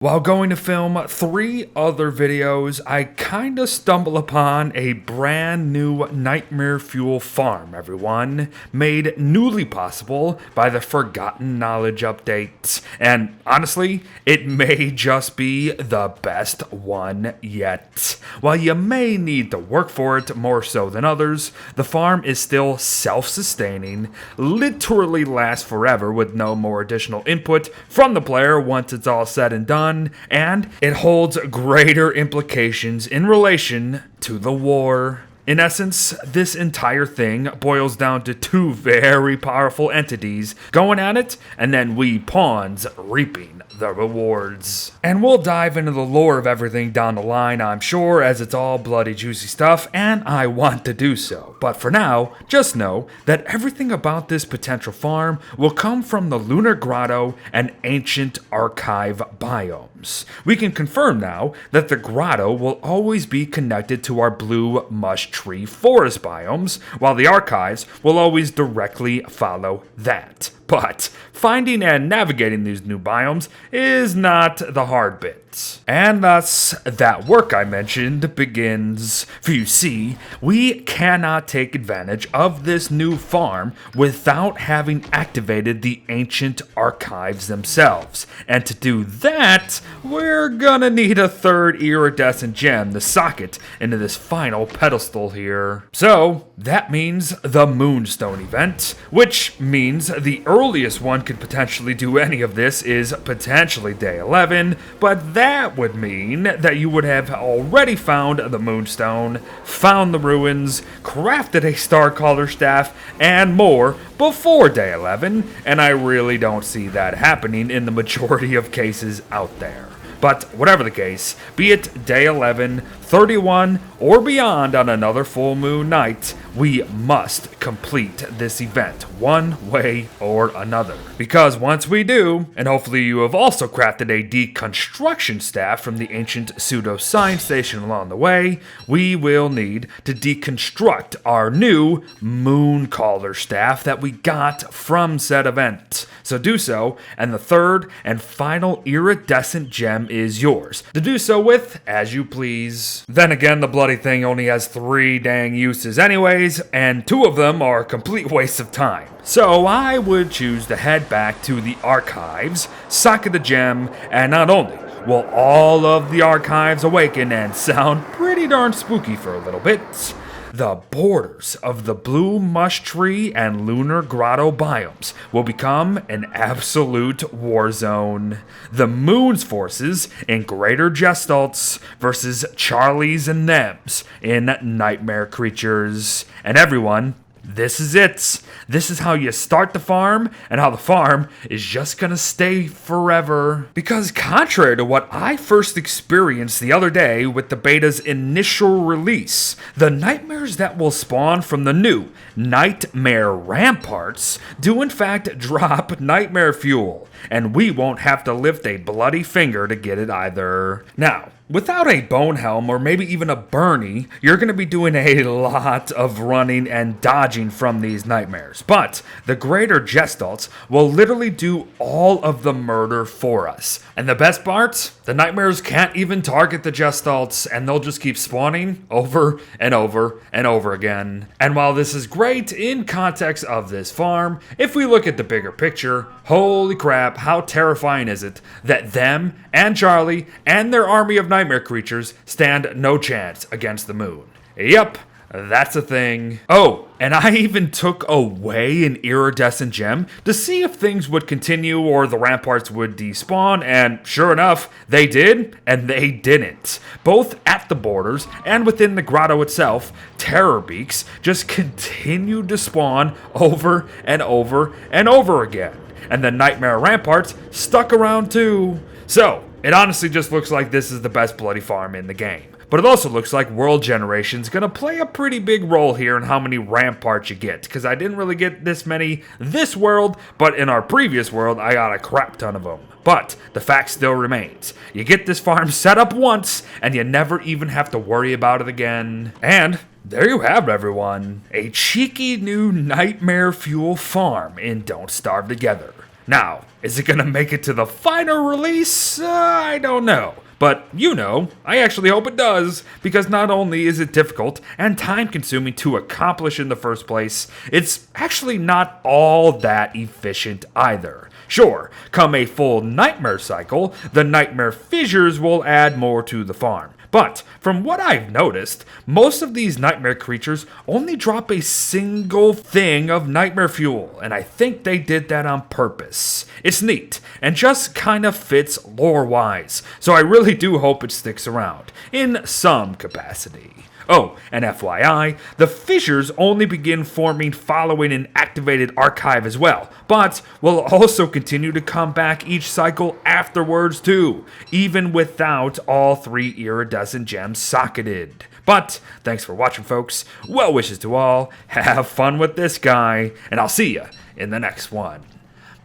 While going to film 3 other videos, I kinda stumble upon a brand new Nightmare Fuel farm, everyone, made newly possible by the Forgotten Knowledge update. And honestly, it may just be the best one yet. While you may need to work for it more so than others, the farm is still self-sustaining, literally lasts forever with no more additional input from the player once it's all said and done. And it holds greater implications in relation to the war. In essence, this entire thing boils down to 2 very powerful entities going at it, and then we pawns reaping the rewards. And we'll dive into the lore of everything down the line, I'm sure, as it's all bloody juicy stuff, and I want to do so. But for now, just know that everything about this potential farm will come from the Lunar Grotto and Ancient Archive biomes. We can confirm now that the grotto will always be connected to our blue mush tree forest biomes, while the archives will always directly follow that. But finding and navigating these new biomes is not the hard bit. And thus, that work I mentioned begins. For you see, we cannot take advantage of this new farm without having activated the ancient archives themselves. And to do that, we're gonna need a 3rd iridescent gem to socket into this final pedestal here. So, that means the Moonstone event, which means the earliest one could potentially do any of this is potentially day 11, but that would mean that you would have already found the Moonstone, found the ruins, crafted a Starcaller staff, and more before day 11, and I really don't see that happening in the majority of cases out there. But whatever the case, be it day 11, 31, or beyond on another full moon night, we must complete this event one way or another. Because once we do, and hopefully you have also crafted a deconstruction staff from the ancient pseudo-science station along the way, we will need to deconstruct our new Mooncaller staff that we got from said event. So do so, and the 3rd and final iridescent gem is yours to do so with as you please. Then again, the bloody thing only has 3 dang uses anyways, and 2 of them are complete wastes of time. So I would choose to head back to the archives, socket the gem, and not only will all of the archives awaken and sound pretty darn spooky for a little bit, the borders of the Blue Mush Tree and Lunar Grotto biomes will become an absolute war zone. The Moon's forces in Greater Gestalts versus Charlie's and Them's in Nightmare Creatures. And everyone, this is it. This is how you start the farm, and how the farm is just gonna stay forever. Because contrary to what I first experienced the other day with the beta's initial release, the nightmares that will spawn from the new Nightmare Ramparts do in fact drop nightmare fuel, and we won't have to lift a bloody finger to get it either. Now, without a bone helm or maybe even a Bernie, you're going to be doing a lot of running and dodging from these nightmares. But the Greater Gestalts will literally do all of the murder for us. And the best part? The nightmares can't even target the Gestalts, and they'll just keep spawning over and over and over again. And while this is great in context of this farm, if we look at the bigger picture, holy crap, how terrifying is it that them and Charlie and their army of nightmare creatures stand no chance against the moon. Yep, that's a thing. Oh, and I even took away an iridescent gem to see if things would continue or the ramparts would despawn, and sure enough, they did, and they didn't. Both at the borders and within the grotto itself, terror beaks just continued to spawn over and over and over again. And the Nightmare Ramparts stuck around too. So, it honestly just looks like this is the best bloody farm in the game. But it also looks like world generation's gonna play a pretty big role here in how many ramparts you get, because I didn't really get this many this world, but in our previous world, I got a crap ton of them. But the fact still remains, you get this farm set up once, and you never even have to worry about it again. And there you have it, everyone. A cheeky new Nightmare Fuel farm in Don't Starve Together. Now, Is it gonna make it to the final release? I don't know. But I actually hope it does, because not only is it difficult and time consuming to accomplish in the first place, it's actually not all that efficient either. Sure, come a full nightmare cycle, the nightmare fissures will add more to the farm. But from what I've noticed, most of these nightmare creatures only drop a single thing of nightmare fuel, and I think they did that on purpose. It's neat, and just kind of fits lore-wise, so I really do hope it sticks around, in some capacity. Oh, and FYI, the fissures only begin forming following an activated archive as well, but will also continue to come back each cycle afterwards too, even without all 3 iridescent gems socketed. But thanks for watching, folks. Well wishes to all. Have fun with this guy, and I'll see ya in the next one.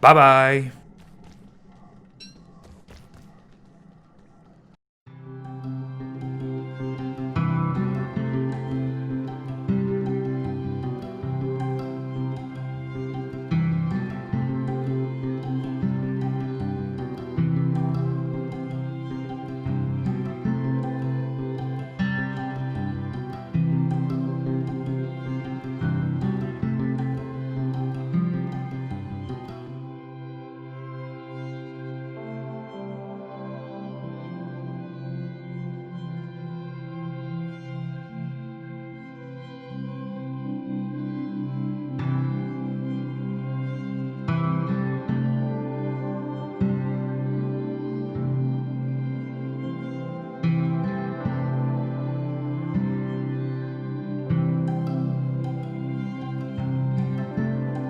Bye-bye.